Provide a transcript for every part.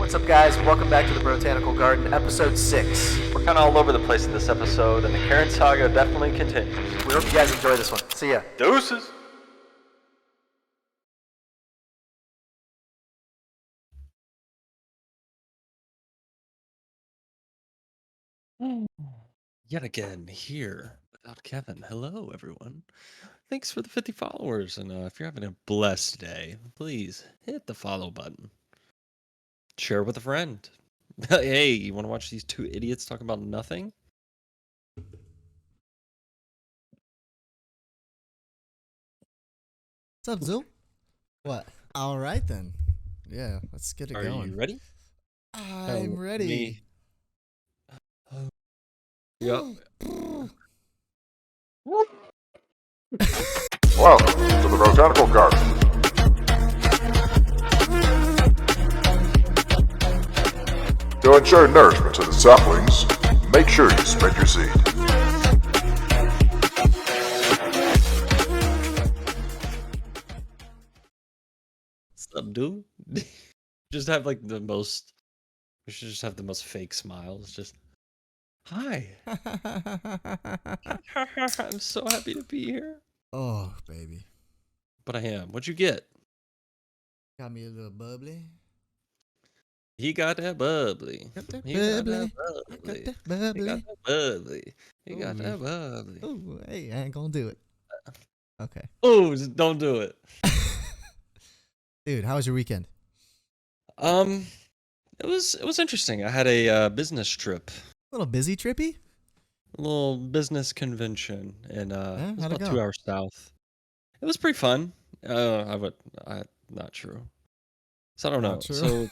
What's up, guys? Welcome back to the Brotanical Garden, episode 6. We're kind of all over the place in this episode, and the Karen saga definitely continues. We hope you guys enjoy this one. See ya. Deuces! Yet again, here without Kevin. Hello, everyone. Thanks for the 50 followers, and if you're having a blessed day, please hit the follow button. Share with a friend. Hey, you want to watch these two idiots talk about nothing? What's up, Zool? What? All right, then. Yeah, let's get it Are going. you ready? I'm ready. Me. Yep. Welcome to the Brotanical Garden. To ensure nourishment to the saplings, make sure you spread your seed. What's up, dude? Just have like the most. We should just have the most fake smiles. Just hi. I'm so happy to be here. Oh, baby. But I am. What'd you get? Got me a little bubbly. He got that bubbly. Got that He got bubbly. that Got bubbly. that He bubbly. got that bubbly. He got Ooh. that bubbly. Oh, hey, I ain't gonna do it. Okay. Oh, don't do it. Dude, how was your weekend? It was interesting. I had a business trip, A little busy, trippy? a little business convention, and Yeah, it was how'd it about go? 2 hours south. It was pretty fun. Not true. So I don't know. Not true? So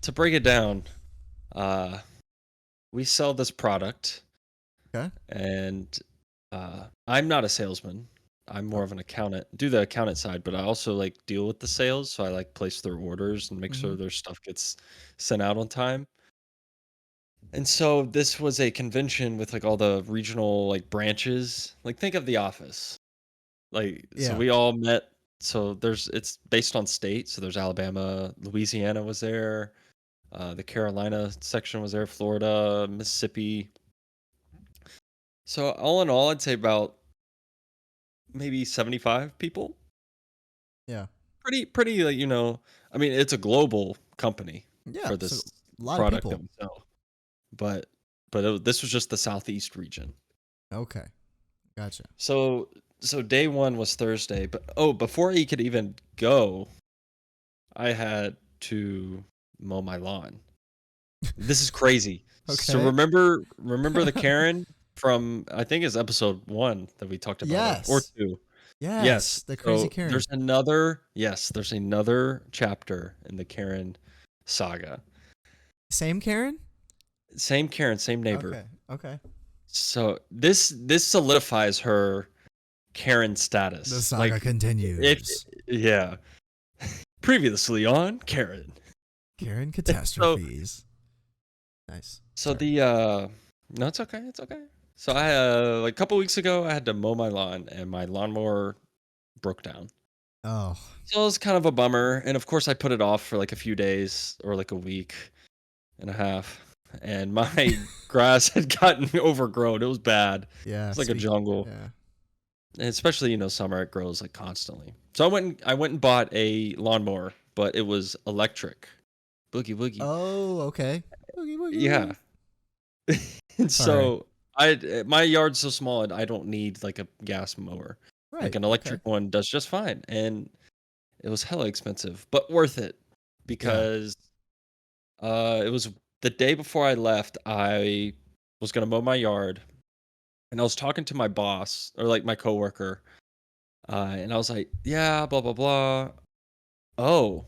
to break it down, we sell this product. Okay. And I'm not a salesman. I'm more of an accountant. Do the accountant side, but I also like deal with the sales. So I like place their orders and make sure their stuff gets sent out on time. And so this was a convention with like all the regional like branches. Like think of The Office. Like so Yeah. we all met. So it's based on state. So there's Alabama, Louisiana was there, the Carolina section was there, Florida, Mississippi. So all in all, I'd say about maybe 75 people. Yeah. Pretty like, I mean, it's a global company Yeah. for this So, a lot of product people. that we sell. But this was just the Southeast region. Okay. Gotcha. So day one was Thursday, but before he could even go, I had to mow my lawn. This is crazy. So Okay. remember the Karen from I think it's episode 1 that we talked about Yes. or 2. Yes. The crazy So Karen. there's another chapter in the Karen saga. Same Karen? Same Karen, same neighbor. Okay. Okay. So this solidifies her Karen status. The saga continues. Yeah. Previously on Karen. Karen catastrophes. Nice. So Sorry. no, it's okay. It's okay. So I like a couple weeks ago I had to mow my lawn and my lawnmower broke down. Oh. So it was kind of a bummer. And of course I put it off for like a few days or like a week and a half. And my grass had gotten overgrown. It was bad. Yeah. It's like a jungle. Yeah. And especially, summer it grows like constantly. So I went and bought a lawnmower, but it was electric. Boogie woogie. Oh, okay. Boogie, boogie, Yeah. boogie. And so my yard's so small and I don't need like a gas mower. Right. Like an electric one does just fine. And it was hella expensive, but worth it because it was the day before I left, I was gonna mow my yard and I was talking to my boss or like my coworker, and I was like, yeah, blah blah blah. Oh,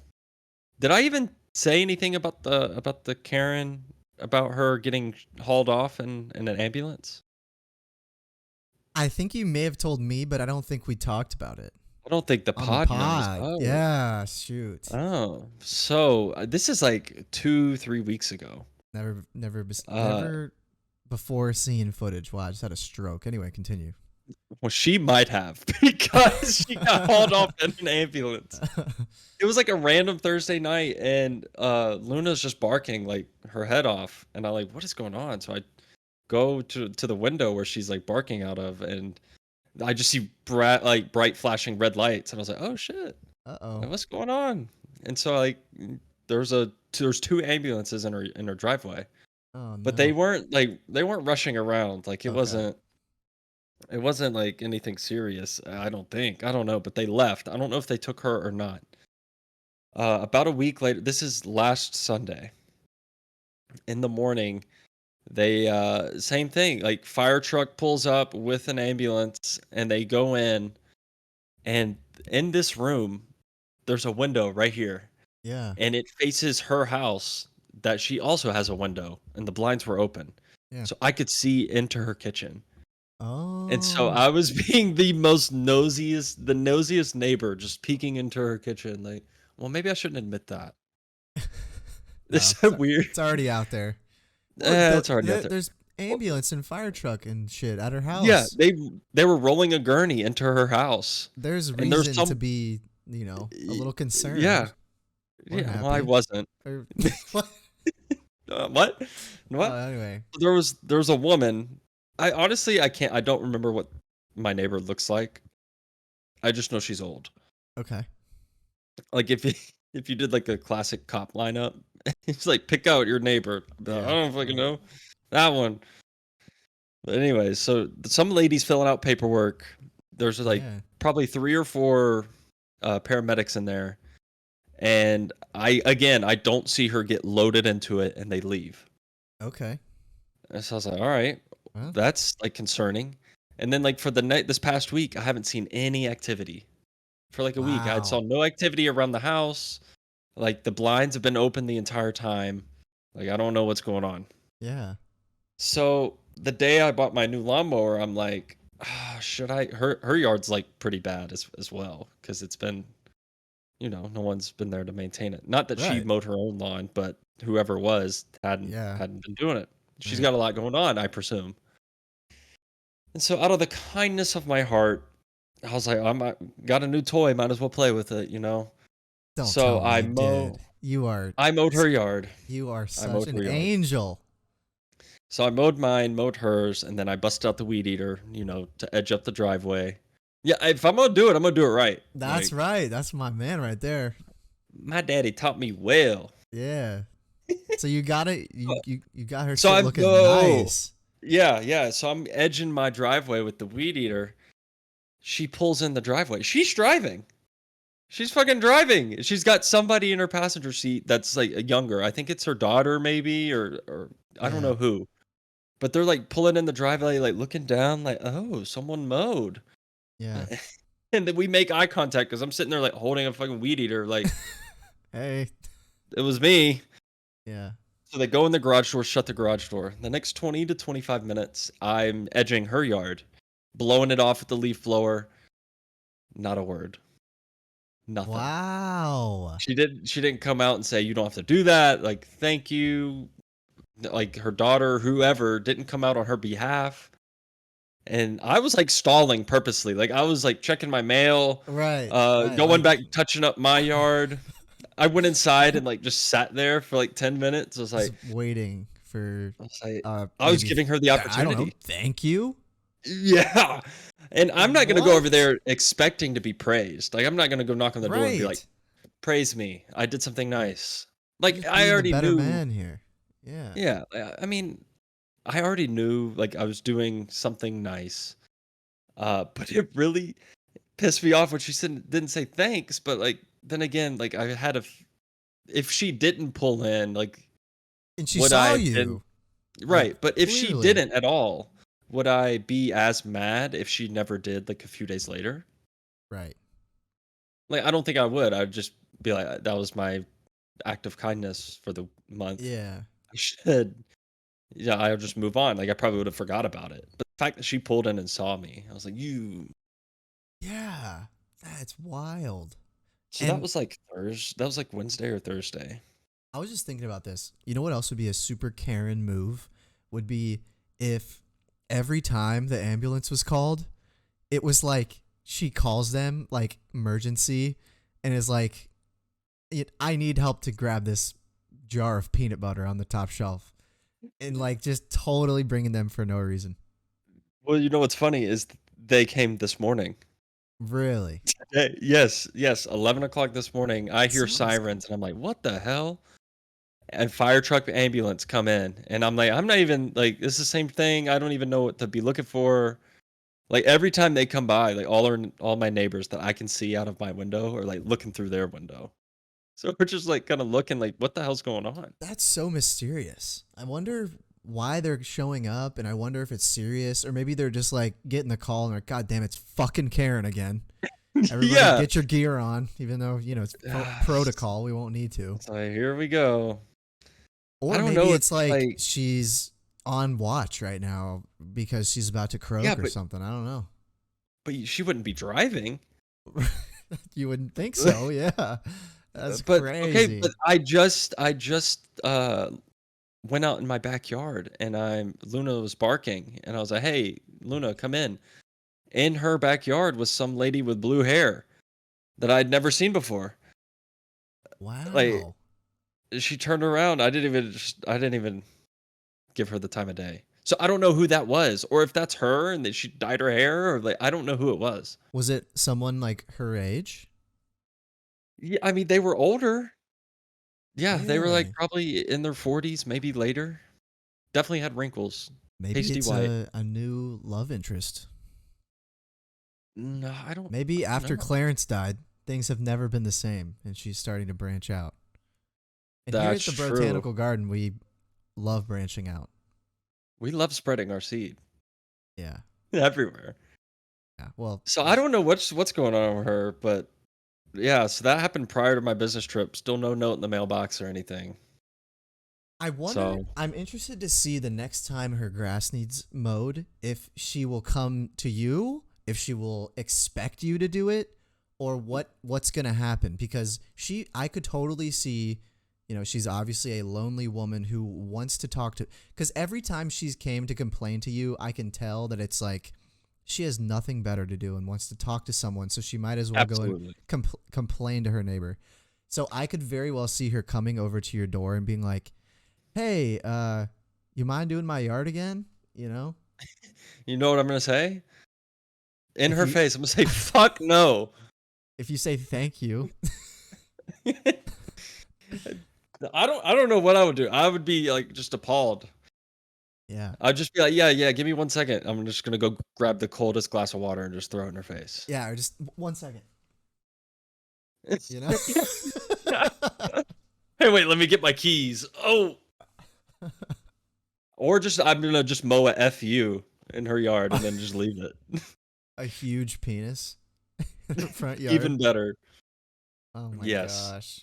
did I even say anything about the Karen about her getting hauled off in an ambulance? I think you may have told me, but I don't think we talked about it. I don't think the On pod the knows. pod. Oh. Yeah, shoot. Oh, so this is like 2-3 weeks ago. Never before seeing footage. Wow, I just had a stroke. Anyway, continue. Well, she might have because she got hauled off in an ambulance. It was like a random Thursday night, and Luna's just barking like her head off, and I'm like, "What is going on?" So I go to the window where she's like barking out of, and I just see bright flashing red lights, and I was like, "Oh shit, Uh-oh. what's going on?" And so like there's two ambulances in her driveway, Oh no. but they weren't rushing around. Like Okay. it wasn't like anything serious. I don't think. I don't know, but they left. I don't know if they took her or not. About a week later, this is last Sunday in the morning. They same thing. Like fire truck pulls up with an ambulance, and they go in, and in this room, there's a window right here, Yeah. and it faces her house that she also has a window, and the blinds were open, Yeah. so I could see into her kitchen. And so Oh. I was being the nosiest neighbor, just peeking into her kitchen. Like, well, maybe I shouldn't admit that. No, It's so weird. it's already out there. Well, It's already out there. There's ambulance and fire truck and shit at her house. Yeah, they were rolling a gurney into her house. There's And there's reason some to be, a little concerned. Yeah. Or Yeah, well, I happy. wasn't. Or, what? What? What? Anyway. There was a woman. I honestly I don't remember what my neighbor looks like. I just know she's old. Okay. Like if you did like a classic cop lineup, it's like pick out your neighbor. I'd be like, Yeah. I don't fucking know that one. But anyways, so some lady's filling out paperwork. There's like Yeah. probably 3 or 4 paramedics in there, and I don't see her get loaded into it, and they leave. Okay. And so I was like, all right, Well, that's like concerning. And then like for the night this past week, I haven't seen any activity. For like a week, I saw wow. no activity around the house. Like the blinds have been open the entire time. Like I don't know what's going on. Yeah. So the day I bought my new lawnmower, I'm like, should I? Her yard's like pretty bad as well because it's been, no one's been there to maintain it. Not that she Right. mowed her own lawn, but whoever was Yeah. hadn't been doing it. She's Right. got a lot going on, I presume. And so out of the kindness of my heart, I was like, got a new toy, might as well play with it, Don't So tell me you did. I mowed her yard. You are I such mowed an her yard. angel. So I mowed mine, mowed hers, and then I busted out the weed eater, to edge up the driveway. Yeah, if I'm gonna do it, I'm gonna do it right. That's Like, right. That's my man right there. my daddy taught me well. Yeah. So you got it. You got her So shit I'm looking no. nice. Yeah. So I'm edging my driveway with the weed eater. She pulls in the driveway. She's driving. She's fucking driving. She's got somebody in her passenger seat that's like younger. I think it's her daughter, maybe, or I don't Yeah. know who. But they're like pulling in the driveway, like looking down, like, oh, someone mowed. Yeah. And then we make eye contact because I'm sitting there like holding a fucking weed eater, like Hey. it was me. Yeah. So they go in the garage door, shut the garage door. The next 20 to 25 minutes, I'm edging her yard, blowing it off with the leaf blower. Not a word. Nothing. Wow. She didn't come out and say, you don't have to do that. Like, thank you. Like her daughter, whoever, didn't come out on her behalf. And I was like stalling purposely. Like I was like checking my mail, Right. going like, back, touching up my yard. I went inside and like just sat there for like 10 minutes. I was like, just waiting for. I was maybe- giving her the I don't know. opportunity. Thank you. Yeah. And I'm not going to go over What? there expecting to be praised. Like I'm not going to go knock on the door and be Right. like, praise me. I did something nice. You're Like just I being the already better knew. man here. Yeah. Yeah. I mean, I already knew like I was doing something nice. But it really pissed me off when she didn't say thanks. But like then again, like I had if she didn't pull in, like And she would saw I have you. been right? But if she clearly. didn't at all, would I be as mad if she never did? Like a few days later, Right. like I don't think I would. I'd just be like, that was my act of kindness for the month. Yeah. I should. Yeah, I'll just move on. Like I probably would have forgot about it. But the fact that she pulled in and saw me, I was like, you. Yeah. That's wild. So that And- was like Thursday. That was like Wednesday or Thursday. I was just thinking about this. You know what else would be a super Karen move? Would be if every time the ambulance was called, it was like she calls them like emergency and is like, I need help to grab this jar of peanut butter on the top shelf, and like just totally bringing them for no reason. Well, you know what's funny is they came this morning. Really? Yes, 11 o'clock this morning. I hear Sounds- sirens, and I'm like, what the hell? And fire truck, ambulance come in, and I'm like, I'm not even like, it's the same thing. I don't even know what to be looking for. Like every time they come by, like all my neighbors that I can see out of my window are like looking through their window. So we're just like kind of looking like, what the hell's going on? That's so mysterious. I wonder why they're showing up, and I wonder if it's serious, or maybe they're just like getting the call and like, God damn, it's fucking Karen again. Everybody Yeah. get your gear on, even though, it's protocol. We won't need to. So here we go. Or I don't maybe know, it's it's like like- she's on watch right now because she's about to croak Yeah, or but- something. I don't know. But she wouldn't be driving. You wouldn't think so, yeah. That's But crazy. okay, but I just went out in my backyard and Luna was barking and I was like, "Hey, Luna, come in." In her backyard was some lady with blue hair that I'd never seen before. Wow. She turned around. I didn't even give her the time of day. So I don't know who that was, or if that's her and that she dyed her hair, or like I don't know who it was. Was it someone like her age? Yeah, I mean they were older. Yeah, they were like Really? probably in their 40s, maybe later. Definitely had wrinkles. Maybe Pasty it's white. a new love interest. No, I don't. Maybe I don't after know. Clarence died, things have never been the same, and she's starting to branch out. And That's here at the true. Botanical Garden, we love branching out. We love spreading our seed Yeah. everywhere. Yeah. Well, So I don't know what's going on with her, but yeah. So that happened prior to my business trip. Still no note in the mailbox or anything. I wonder. So- I'm interested to see the next time her grass needs mowed, if she will come to you, if she will expect you to do it, or what's gonna happen. Because I could totally see, she's obviously a lonely woman who wants to talk to. Because every time she's came to complain to you, I can tell that it's like she has nothing better to do and wants to talk to someone. So she might as well go Absolutely. and complain to her neighbor. So I could very well see her coming over to your door and being like, "Hey, you mind doing my yard again?" You know what I'm gonna say? In If her you- face, I'm gonna say, "Fuck no." If you say thank you, I don't know what I would do. I would be like just appalled. yeah, I'd just be like, yeah, give me 1 second. I'm just gonna go grab the coldest glass of water and just throw it in her face. yeah, or just 1 second, you know. Hey, wait, let me get my keys. Oh. Or I'm gonna just mow a FU in her yard and then just leave it. A huge penis in the front yard. Even better. Oh my yes. gosh.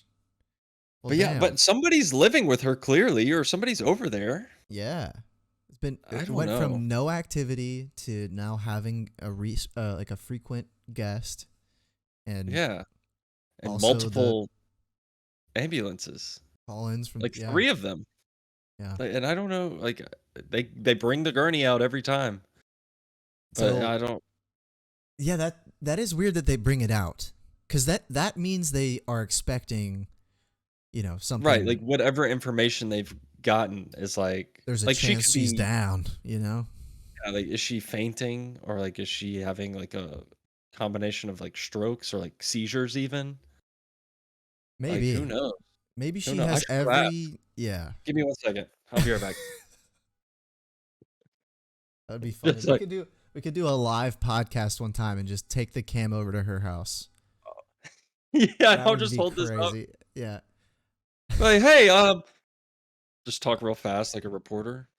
Well, But yeah, damn. but somebody's living with her clearly, or somebody's over there. Yeah, it I don't went know. from no activity to now having like a frequent guest, and Yeah. And Also multiple ambulances. call-ins from Like 3 3 of them. Yeah. And I don't know, like they bring the gurney out every time. But So I don't yeah, that is weird that they bring it out, because that means they are expecting, something. right, like whatever information they've gotten is like There's a like she chance could she's be- down. Yeah, like is she fainting or like is she having like a combination of like strokes or like seizures even? Maybe. Like, who knows? Maybe Who she knows? I has should every. Yeah, Give me 1 second. I'll be right back. that'd be funny. Just We like- could do a live podcast one time and just take the cam over to her house. Yeah, That I'll would just be hold this up. crazy. Yeah. Like, hey, just talk real fast like a reporter.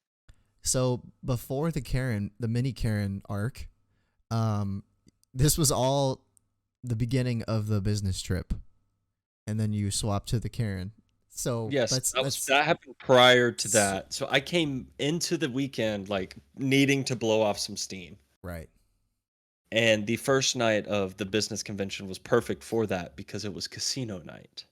So before the mini Karen arc, this was all the beginning of the business trip, and then you swap to the Karen. So Yes, that's that happened prior to that. So I came into the weekend like needing to blow off some steam. right. And the first night of the business convention was perfect for that because it was casino night.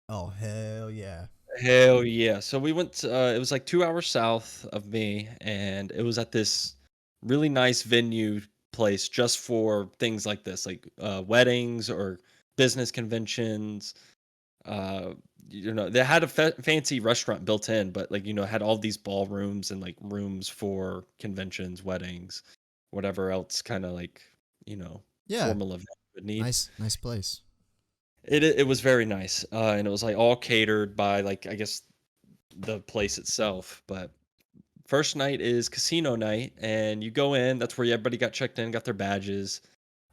Oh hell yeah! Hell yeah. So we went it was like 2 hours south of me and it was at this really nice venue place just for things like this, like weddings or business conventions. Uh, they had a fancy restaurant built in, but like had all these ballrooms and like rooms for conventions, weddings, whatever else kind of like Yeah. formal event would need. Nice place. It was very nice, and it was like all catered by like I guess the place itself. But first night is casino night, and you go in. That's where everybody got checked in, got their badges,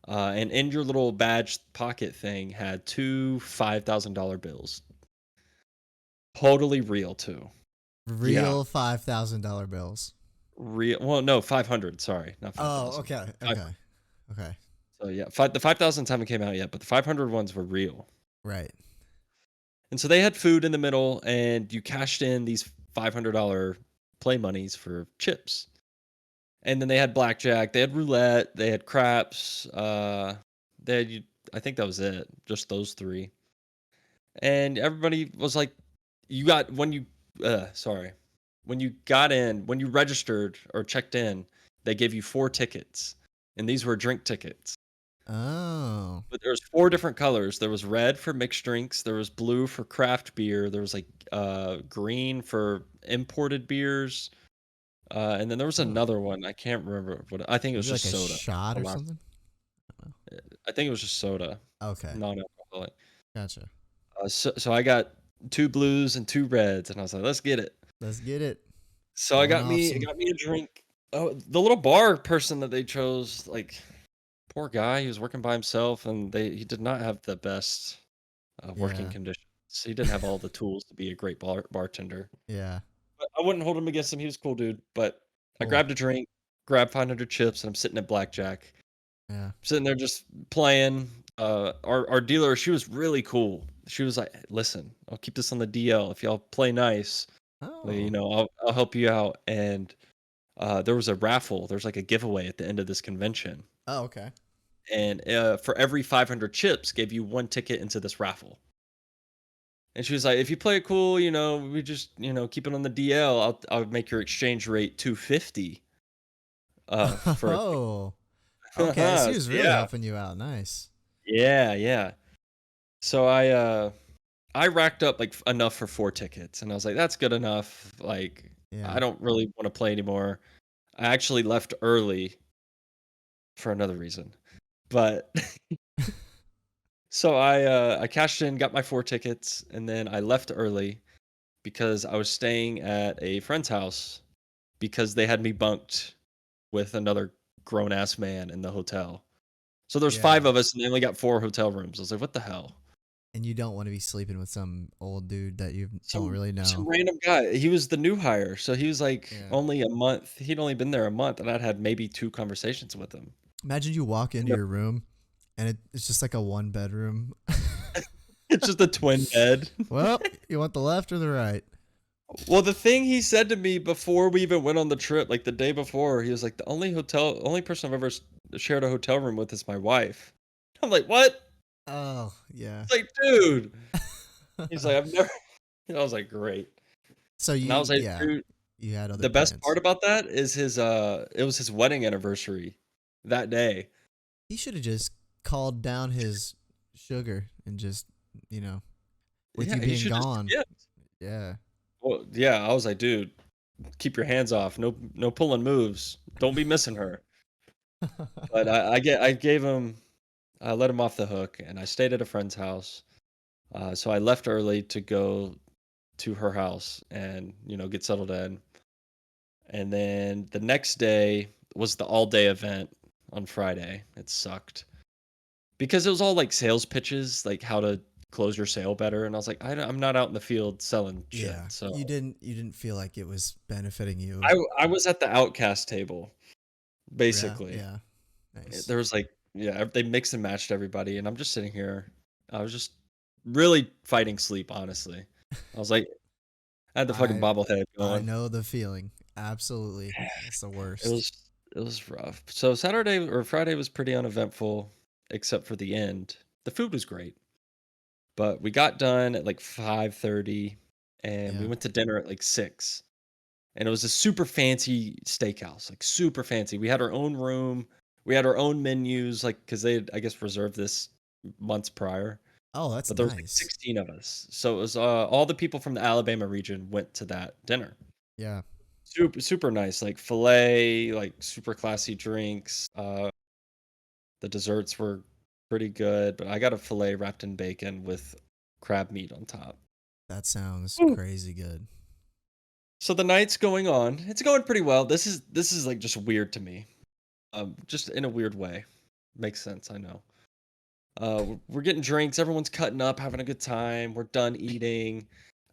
and in your little badge pocket thing had two $5,000 bills. Totally real too. Yeah, Real $5,000 bills. real. Well, no, 500. Sorry, not Oh, 5,000. okay. 500. Okay. So yeah, the 5,000 haven't came out yet, but the 500 ones were real. Right. And so they had food in the middle, and you cashed in these $500 play monies for chips. And then they had blackjack, they had roulette, they had craps. They had, I think that was it, just those three. And everybody was like, you got when you got in, when you registered or checked in, they gave you 4 tickets, and these were drink tickets. Oh. But there was 4 different colors. There was red for mixed drinks. There was blue for craft beer. There was like green for imported beers. And then there was Oh. another one. I can't remember what. I think it was Maybe just like a soda. shot or Hold on. something? I think it was just soda, Okay. non-alcoholic. Gotcha. So I got 2 blues and 2 reds, and I was like, let's get it. Let's get it. So I Going got off me, some. it got me a drink. Oh, the little bar person that they chose, like, poor guy, he was working by himself, and he did not have the best working Yeah. conditions. He didn't have all the tools to be a great bartender. Yeah. But I wouldn't hold him against him. He was a cool dude. But I Cool. grabbed a drink, grabbed 500 chips, and I'm sitting at blackjack. Yeah. Sitting there just playing. Our dealer, she was really cool. She was like, "Listen, I'll keep this on the DL. If y'all play nice, Oh. I'll help you out." And there was a raffle. There's like a giveaway at the end of this convention, Oh, okay. and for every 500 chips, gave you 1 ticket into this raffle. And she was like, "If you play it cool, we just keep it on the DL. I'll make your exchange rate 250." For a Oh. Okay. So he was really yeah, helping you out. Nice. yeah. So I racked up like enough for 4 tickets, and I was like, "That's good enough." Like, Yeah. I don't really want to play anymore. I actually left early for another reason, but so I cashed in, got my 4 tickets, and then I left early because I was staying at a friend's house because they had me bunked with another grown ass man in the hotel. So there's Yeah. 5 of us, and they only got 4 hotel rooms. I was like, "What the hell?" And you don't want to be sleeping with some old dude that you don't really Some know. random guy. He was the new hire, so he was like Yeah. only a month. He'd only been there a month, and I'd had maybe 2 conversations with him. Imagine you walk into Yep. your room and it's just like a 1 bedroom. It's just a twin bed. Well, you want the left or the right? Well, the thing he said to me before we even went on the trip, like the day before, he was like, "The only person I've ever shared a hotel room with is my wife." I'm like, "What?" Oh, yeah. It's like, dude. He's like, "I've never." I was like, "Great." So And I was like, "Dude, you had other the best plans. part about that is it was his wedding anniversary that day." He should have just called down his sugar and just, with Yeah, you he being should just gone. yeah. Yeah. Well, yeah, I was like, "Dude, keep your hands off. No pulling moves. Don't be missing her." But I gave him, I let him off the hook, and I stayed at a friend's house. So I left early to go to her house and get settled in. And then the next day was the all day event on Friday. It sucked because it was all like sales pitches, like how to close your sale better. And I was like, I'm not out in the field selling shit. Yeah. So You didn't feel like it was benefiting you. I was at the outcast table, basically. Yeah. Nice. There was like, yeah, they mixed and matched everybody, and I'm just sitting here. I was just really fighting sleep, honestly. I was like, I had the fucking I bobblehead I going. know the feeling. Absolutely. It's the worst. It was rough. So Saturday or Friday was pretty uneventful, except for the end. The food was great, but we got done at like 5:30, and we Yeah. went to dinner at like 6. And it was a super fancy steakhouse, like super fancy. We had our own room. We had our own menus, like because they had, I guess, reserved this months prior. Oh, that's But there was like nice. 16 of us, so it was all the people from the Alabama region went to that dinner. Yeah. Super nice, like filet, like super classy drinks. The desserts were pretty good, but I got a filet wrapped in bacon with crab meat on top. That sounds Ooh. crazy good. So the night's going on. It's going pretty well. This is like just weird to me. Just in a weird way. Makes sense, I know. We're getting drinks, everyone's cutting up, having a good time. We're done eating.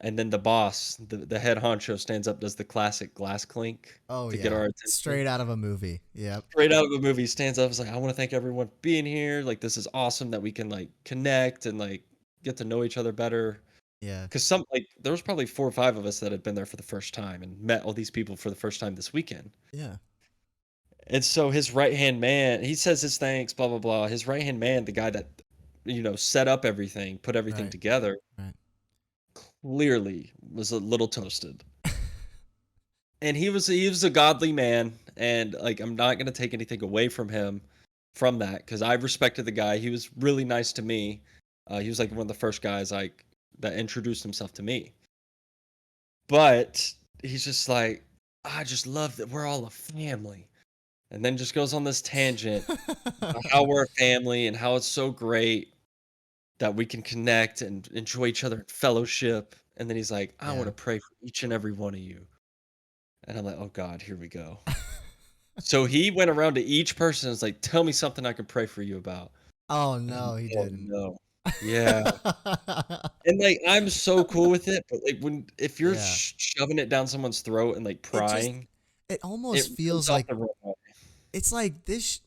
And then the boss, the head honcho stands up, does the classic glass clink Oh to yeah. get our attention. Straight out of a movie. Yep. Straight out of a movie, stands up, is like, I want to thank everyone for being here. Like, this is awesome that we can like connect and like get to know each other better. Yeah. Because there was probably 4 or 5 of us that had been there for the first time and met all these people for the first time this weekend. Yeah. And so his right hand man, he says his thanks, blah blah blah. His right hand man, the guy that set up everything, put everything Right. together, Right. clearly was a little toasted. And he was a godly man, and like I'm not gonna take anything away from him from that because I respected the guy. He was really nice to me. He was like one of the first guys like that introduced himself to me. But he's just like, I just love that we're all a family. And then just goes on this tangent about how we're a family and how it's so great that we can connect and enjoy each other in fellowship. And then he's like, I want Yeah. to pray for each and every one of you. And I'm like, oh God, here we go. So he went around to each person and was like, tell me something I can pray for you about. Oh And I'm no, like, he oh didn't. no. Yeah. And like I'm so cool with it, but like if you're Yeah. shoving it down someone's throat and like It just prying, it it almost rubs feels off like the wrong way. it's like this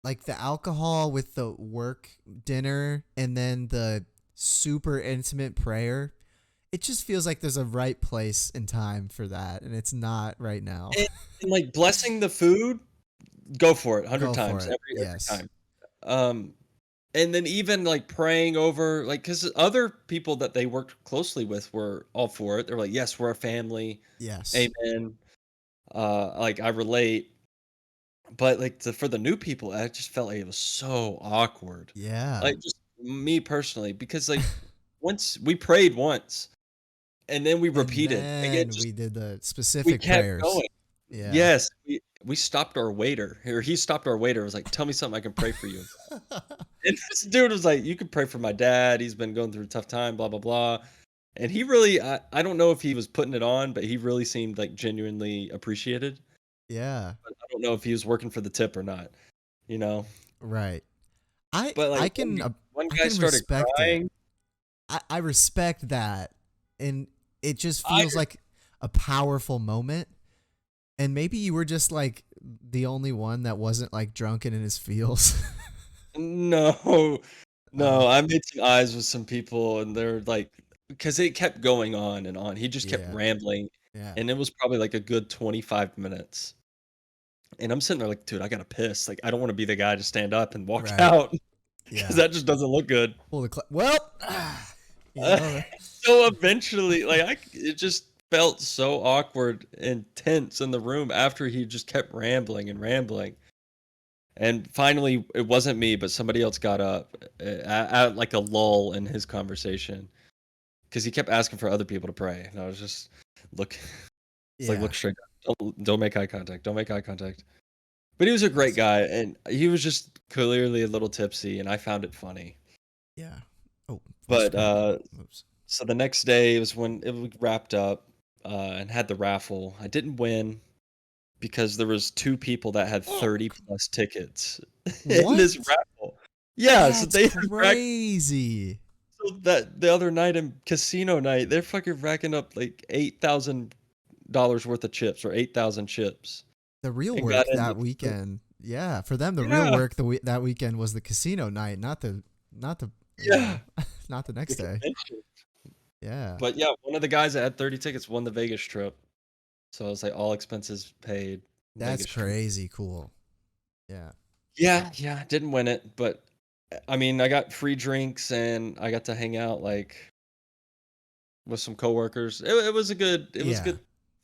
like the alcohol with the work dinner and then the super intimate prayer. It just feels like there's a right place and time for that, and it's not right now. And like blessing the food, go for it 100 Go for times it. every Yes. time. And then even like praying over like because other people that they worked closely with were all for it. They're like, yes, we're a family. Yes. Amen. Like I relate. But like for the new people, I just felt like it was so awkward. Yeah. Like just me personally, because like once we prayed once and then we And repeated. Like it then just we did the we specific kept prayers. going. Yeah. Yes, we stopped our waiter, or he stopped our waiter. Was like, "Tell me something I can pray for you." And this dude was like, "You can pray for my dad. He's been going through a tough time, blah blah blah." And he really, I don't know if he was putting it on, but he really seemed like genuinely appreciated. Yeah. But I don't know if he was working for the tip or not, you know. Right. I But I like can one I guy can started respect it. crying. I respect that, and it just I feels like a powerful moment. And maybe you were just like the only one that wasn't like drunken in his feels. No, Uh, no, I made some eyes with some people, and they're like, because it kept going on and on. He just kept yeah. rambling, Yeah. and it was probably like a good 25 minutes. And I'm sitting there like, dude, I gotta piss. Like, I don't want to be the guy to stand up and walk Right. out Yeah. because that just doesn't look good. Pull the well, you know, So eventually, like, it just felt so awkward and tense in the room after he just kept rambling and rambling. And finally, it wasn't me, but somebody else got up at like a lull in his conversation because he kept asking for other people to pray, and I was just look. It's like yeah. look straight down. Don't make eye contact. Don't make eye contact. But he was a great That's- guy, and he was just clearly a little tipsy, and I found it funny. Yeah. Oh, But oops. so the next day was when it wrapped up and had the raffle. I didn't win because there was 2 people that had 30 plus tickets in this What? raffle. Yeah, so That's they had crazy. so that the other night in casino night, they're fucking racking up like $8,000 worth of chips or 8,000 chips. The real And work got in that with weekend. Yeah, for them, the real yeah, work that weekend was the casino night, not the you yeah, know, not the the next day. convention. Yeah, But yeah, one of the guys that had 30 tickets won the Vegas trip. So it was like all expenses paid that's Vegas trip. crazy cool. Yeah, Yeah, didn't win it, but I mean, I got free drinks and I got to hang out like with some coworkers. It was a good yeah.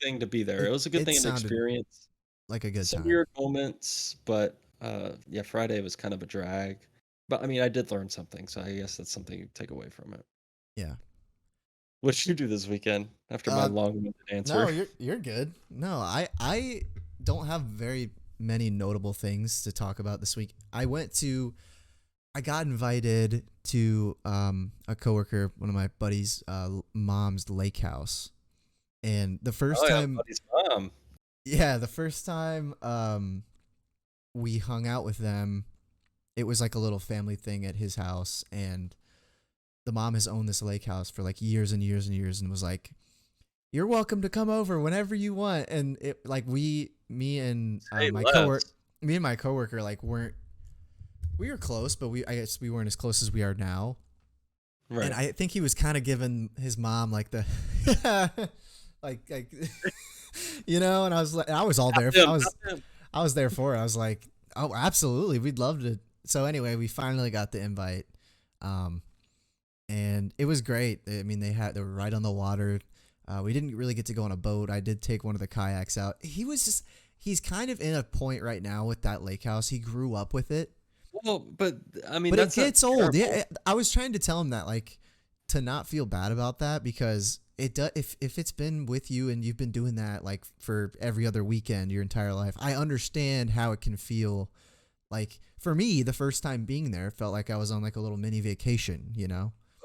thing to be there. It It was a good it thing to sounded experience. like a good Some time. weird moments, but Yeah, Friday was kind of a drag. But I mean, I did learn something, so I guess that's something you take away from it. Yeah. What did you do this weekend after my Uh, long-winded no, answer? you're good. No, I don't have very many notable things to talk about this week. I got invited to a coworker, one of my buddies' mom's lake house, and the first Oh yeah, time, buddy's mom. yeah, the first time we hung out with them, it was like a little family thing at his house, and the mom has owned this lake house for like years and years and years, and was like, "You're welcome to come over whenever you want." And it like me and Say my less. coworker like we were close, but I guess we weren't as close as we are now. Right. And I think he was kind of giving his mom like the like and I was all there. Him, I was not him. I was there for it. I was like, "Oh, absolutely. We'd love to." So anyway, we finally got the invite. And it was great. I mean, they were right on the water. We didn't really get to go on a boat. I did take one of the kayaks out. He's kind of in a point right now with that lake house. He grew up with it. Well, but I mean, But that's it not gets old. terrible. Yeah, I was trying to tell him that, like, to not feel bad about that, because it does. If it's been with you and you've been doing that like for every other weekend your entire life, I understand how it can feel. Like for me, the first time being there felt like I was on like a little mini vacation,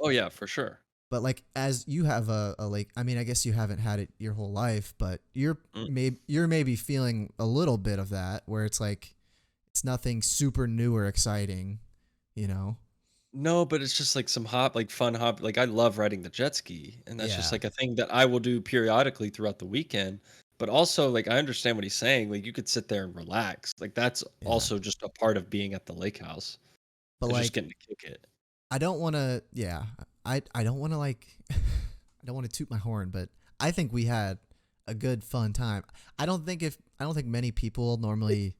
Oh yeah, for sure. But like as you have a lake, I mean, I guess you haven't had it your whole life, but you're maybe feeling a little bit of that, where it's like it's nothing super new or exciting, you know. No, but it's just like fun hobby. Like I love riding the jet ski, and that's just Yeah. like a thing that I will do periodically throughout the weekend. But also, like I understand what he's saying. Like you could sit there and relax. Like that's Yeah. also just a part of being at the lake house. But Is just like getting to kick it. I don't want to, yeah. I don't want to like I don't want to toot my horn, but I think we had a good fun time. I don't think many people normally,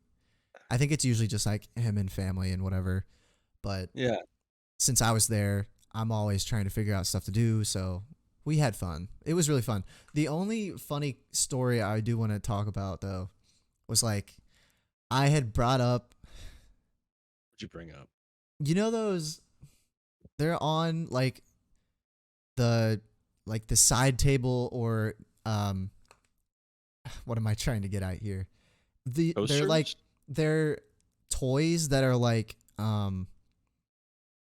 I think it's usually just like him and family and whatever. But Yeah. since I was there, I'm always trying to figure out stuff to do, so we had fun. It was really fun. The only funny story I do want to talk about though was like I had brought up, What'd you bring up? those, they're on the the side table, or what am I trying to get at here? They're like Coasters? they're toys that are like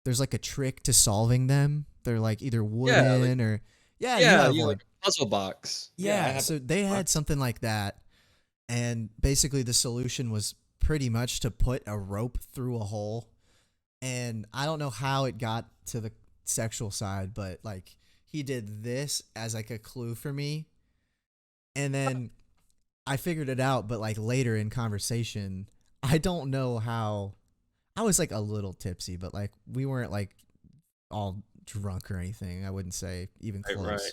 there's like a trick to solving them. They're like either Yeah, like wooden or you yeah, have yeah, one. like a puzzle box. Yeah, I Yeah, have so a they had box. something like that, and basically the solution was pretty much to put a rope through a hole. And I don't know how it got to the sexual side, but like he did this as like a clue for me, and then I figured it out. But like later in conversation, I don't know how. I was like a little tipsy, but like we weren't like all drunk or anything. I wouldn't say even Right, close. right.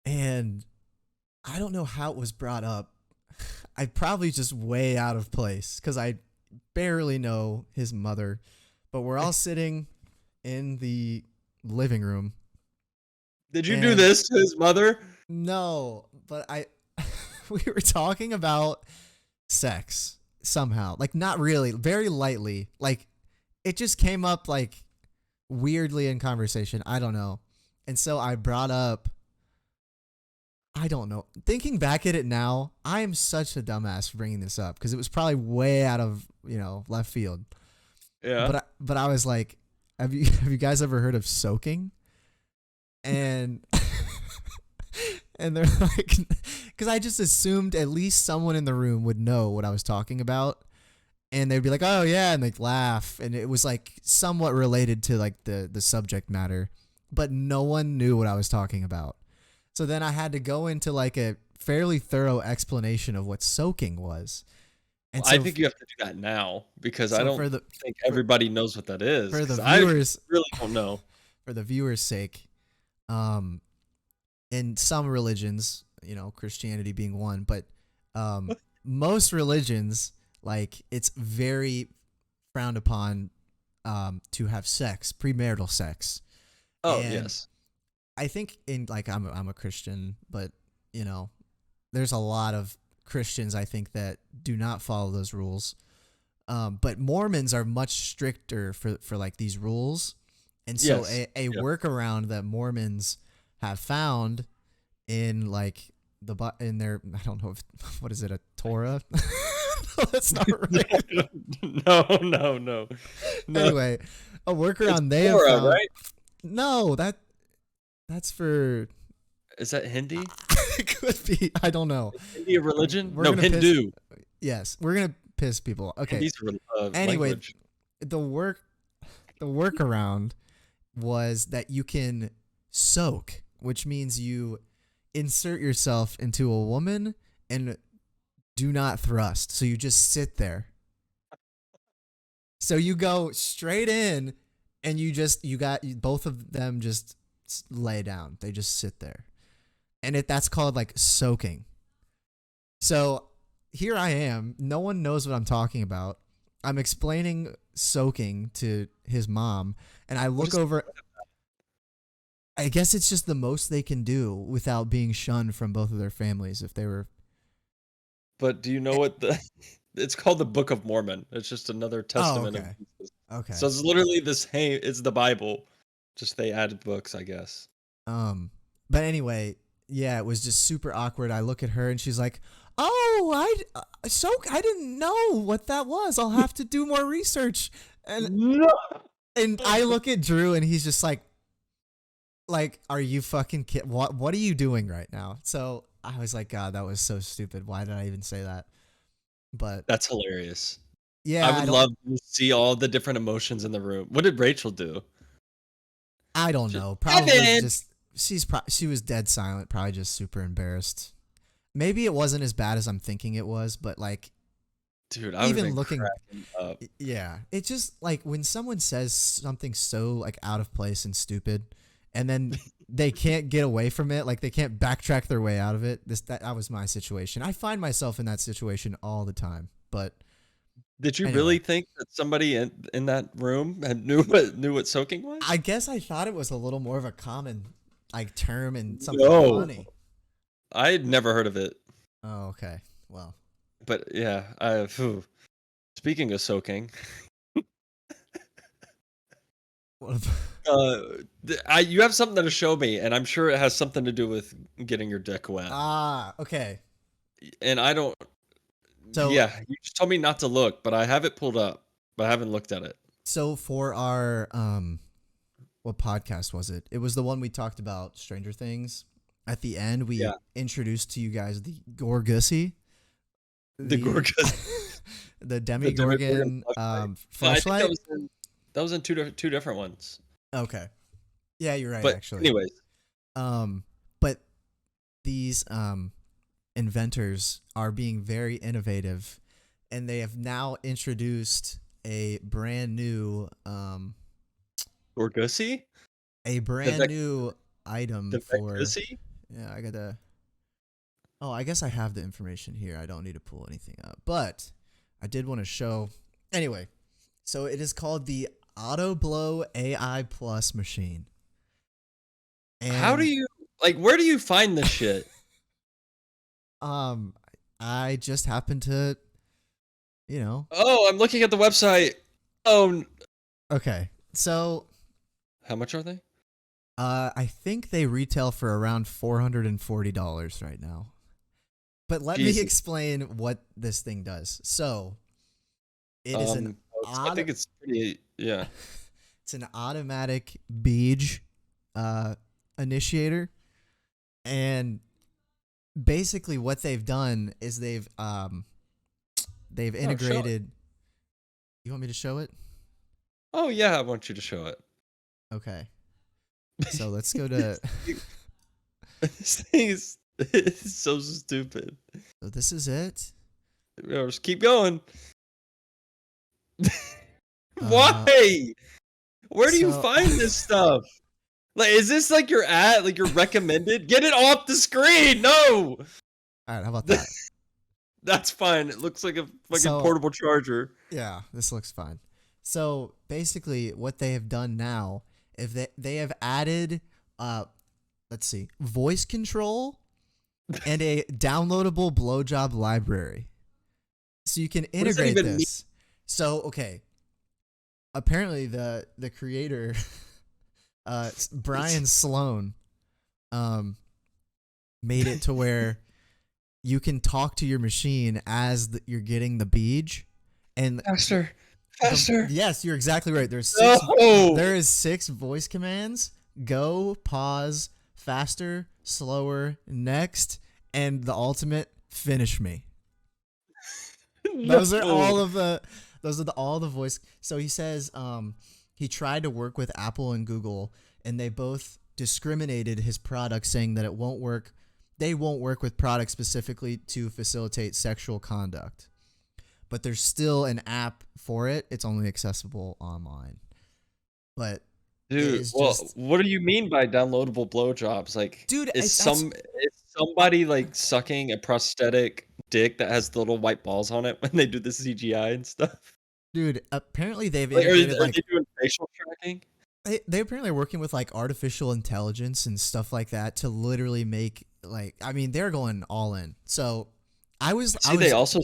And I don't know how it was brought up. I probably just way out of place because I barely know his mother, but we're all sitting in the living room. Did you do And this to his mother? no, but we were talking about sex somehow, like not really, very lightly. Like it just came up like weirdly in conversation. I don't know. And so I brought up, I don't know. Thinking back at it now, I am such a dumbass for bringing this up because it was probably way out of, left field. Yeah. But I was like, have you guys ever heard of soaking? And and they're like, because I just assumed at least someone in the room would know what I was talking about, and they'd be like, "Oh yeah," and they'd laugh, and it was like somewhat related to like the subject matter, but no one knew what I was talking about. So then I had to go into like a fairly thorough explanation of what soaking was. And I think you have to do that now because I so don't think everybody knows what that is. for the 'Cause I viewers really don't know. for the viewers' sake, in some religions, Christianity being one, but most religions, like it's very frowned upon to have sex, premarital sex. Oh, And yes. I think in like I'm a Christian, but there's a lot of Christians I think that do not follow those rules. But Mormons are much stricter for like these rules. And so Yes. a workaround that Mormons have found in like in their, I don't know if, what is it, a Torah? No, that's not right. No. Anyway, a workaround they have Torah, found. right? No, that's for Is that Hindi? it could be. I don't know. Hindi a religion? We're No, gonna piss- Hindu. Yes, we're gonna piss people. Okay. Hindi's Anyway, language. the workaround was that you can soak, which means you insert yourself into a woman and do not thrust. So you just sit there. So you go straight in and you got both of them just lay down. They just sit there. And that's called like soaking. So here I am. No one knows what I'm talking about. I'm explaining soaking to his mom, and I look over. I guess it's just the most they can do without being shunned from both of their families if they were. But do you know what it's called? The Book of Mormon. It's just another testament okay. of Jesus. Okay. So it's literally the same. It's the Bible. Just they added books, I guess. But anyway, yeah, it was just super awkward. I look at her and she's like, "Oh, I didn't know what that was. I'll have to do more research." And I look at Drew and he's just like, "Are you fucking kidding? What are you doing right now?" So I was like, "God, that was so stupid. Why did I even say that?" But That's hilarious. yeah, I would love to see all the different emotions in the room. What did Rachel do? I don't Just, know. Probably Evan! just she was dead silent. Probably just super embarrassed. Maybe it wasn't as bad as I'm thinking it was, but like, dude, I even looking, up. yeah, it's just like when someone says something so like out of place and stupid, and then they can't get away from it, like they can't backtrack their way out of it. That was my situation. I find myself in that situation all the time. But did you anyway. really think that somebody in that room knew what soaking was? I guess I thought it was a little more of a common like term and something funny. I had never heard of it. Oh, okay. Well, but yeah, speaking of soaking, you have something to show me, and I'm sure it has something to do with getting your dick wet. Okay. And I don't. So yeah, you just told me not to look, but I have it pulled up, but I haven't looked at it. So for our what podcast was it? It was the one we talked about Stranger Things. At the end, we introduced to you guys the Gorgussy. The Gorgussy. The Demigorgon flashlight. That was in two different ones. Okay. Yeah, you're right, but actually. Anyways. But these inventors are being very innovative, and they have now introduced a brand new Gorgussy? A brand new item for Gorgussy? Yeah, I guess I have the information here. I don't need to pull anything up. But I did want to show. Anyway, so it is called the Auto Blow AI Plus machine. And how do you where do you find this shit? I just happened to, Oh, I'm looking at the website. Oh. Okay. So how much are they? I think they retail for around $440 right now. But let me explain what this thing does. So, it is an I think it's pretty, yeah. It's an automatic beige initiator. And basically what they've done is they've integrated. You want me to show it? Oh yeah, I want you to show it. Okay. So let's go to. This thing is so stupid. So this is it. Just keep going. Why? Where do you find this stuff? Is this like your ad? Like your recommended? Get it off the screen! No. All right, how about that? That's fine. It looks like a fucking portable charger. Yeah, this looks fine. So basically, what they have done now. If they have added, let's see, voice control and a downloadable blowjob library, so you can integrate this. So okay, apparently the creator, Brian Sloan, made it to where you can talk to your machine as you're getting the beej, and Faster. yes, you're exactly right. No. There is 6 voice commands: go, pause, faster, slower, next, and the ultimate, finish me. Those are all the voice. So he says he tried to work with Apple and Google, and they both discriminated his product, saying that it won't work. They won't work with products specifically to facilitate sexual conduct. But there's still an app for it. It's only accessible online. But Dude, what do you mean by downloadable blowjobs? Like, dude, is somebody like sucking a prosthetic dick that has the little white balls on it when they do the CGI and stuff? dude, apparently they've Like, integrated are they doing facial tracking? they apparently are working with like artificial intelligence and stuff like that to literally make they're going all in. So They also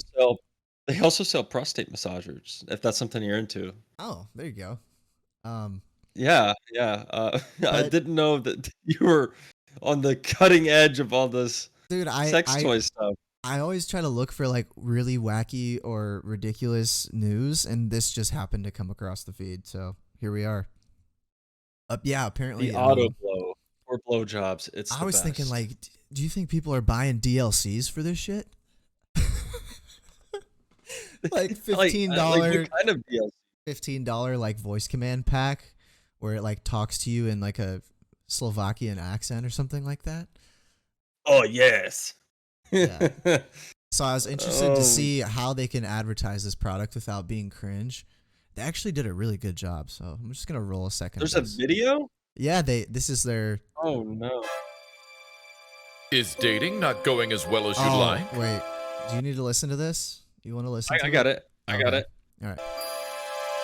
sell prostate massagers if that's something you're into. Oh, there you go. Yeah. I didn't know that you were on the cutting edge of all this sex toy stuff. I always try to look for like really wacky or ridiculous news, and this just happened to come across the feed. So here we are. Yeah, apparently The auto blow or blowjobs. I was thinking, like, do you think people are buying DLCs for this shit? Like $15 what kind of DLC? $15 like voice command pack where it like talks to you in like a Slovakian accent or something like that. Oh yes. Yeah. So I was interested to see how they can advertise this product without being cringe. They actually did a really good job, so I'm just gonna roll a second. There's a video? Yeah, this is their. Oh no. Is dating not going as well as you'd like? Wait, do you need to listen to this? You want to listen? I got it. I got it. All right.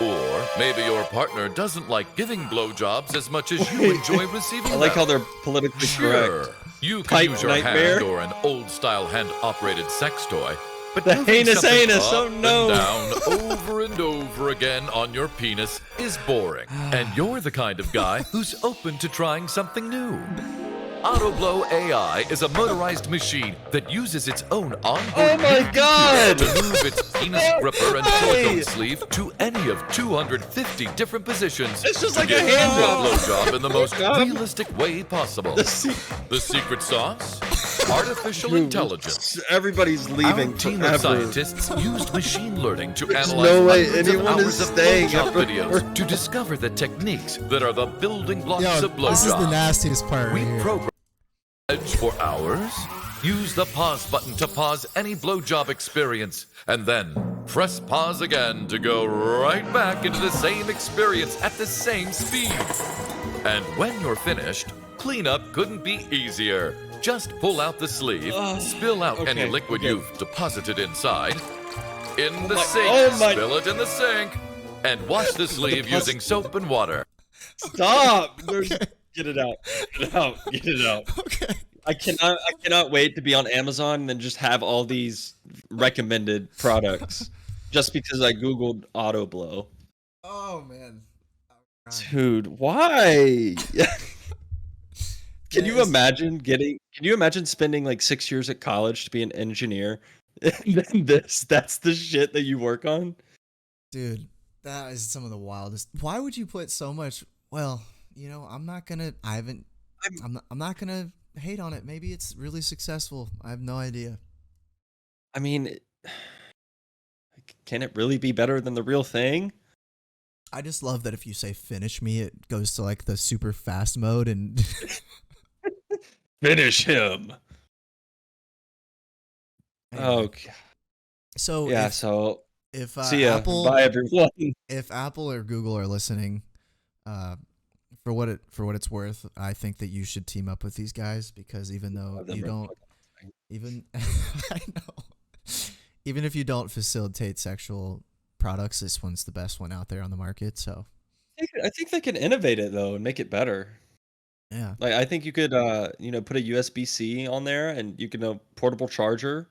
Or maybe your partner doesn't like giving blowjobs as much as you enjoy receiving I like them. how they're politically Sure, correct. you can Pipe use your nightmare. hand or an old-style hand-operated sex toy, but The moving heinous something anus, up oh no. and down over and over again on your penis is boring, and you're the kind of guy who's open to trying something new. AutoBlow AI is a motorized machine that uses its own onboard Oh my God! to move its penis gripper and silicone sleeve to any of 250 different positions. It's just to like a give you hand job. blowjob in the most job. realistic way possible. The secret sauce? Artificial intelligence. Everybody's leaving Our team forever. of scientists used machine learning to There's analyze no way hundreds anyone of is hours of staying blowjob after videos work. to discover the techniques that are the building blocks Yo, of blowjob. this is the nastiest part We right here. program for hours. Use the pause button to pause any blowjob experience, and then press pause again to go right back into the same experience at the same speed. And when you're finished, cleanup couldn't be easier. Just pull out the sleeve, spill out any liquid you've deposited inside, in the sink, spill it in the sink, and wash the sleeve using soap and water. Stop! Get it out. Get it out. Get it out. Okay. I cannot wait to be on Amazon and then just have all these recommended products just because I googled auto blow. Oh man. Dude, why? Can you imagine spending like 6 years at college to be an engineer? And then that's the shit that you work on? Dude, that is some of the wildest. Why would you put so much? Well, you know, I'm not gonna hate on it. Maybe it's really successful. I have no idea. I mean, can it really be better than the real thing? I just love that if you say finish me, it goes to like the super fast mode and Finish him. Okay. So Yeah, if see ya. Apple, Bye everyone. if Apple or Google are listening, for what it's worth, I think that you should team up with these guys because even though you don't, I know, even if you don't facilitate sexual products, this one's the best one out there on the market. So I think they can innovate it though and make it better. yeah, Like I think you could put a USB-C on there and you can portable charger.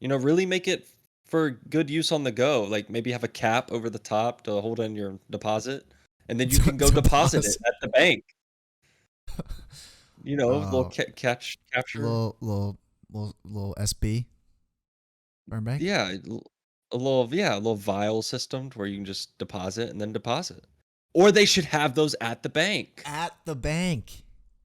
Really make it for good use on the go. Like maybe have a cap over the top to hold in your deposit, and then you can go deposit it at the bank. You know, little capture. Little SB. Burn bank. Yeah, a little vial system where you can just deposit and then deposit. Or they should have those at the bank. At the bank.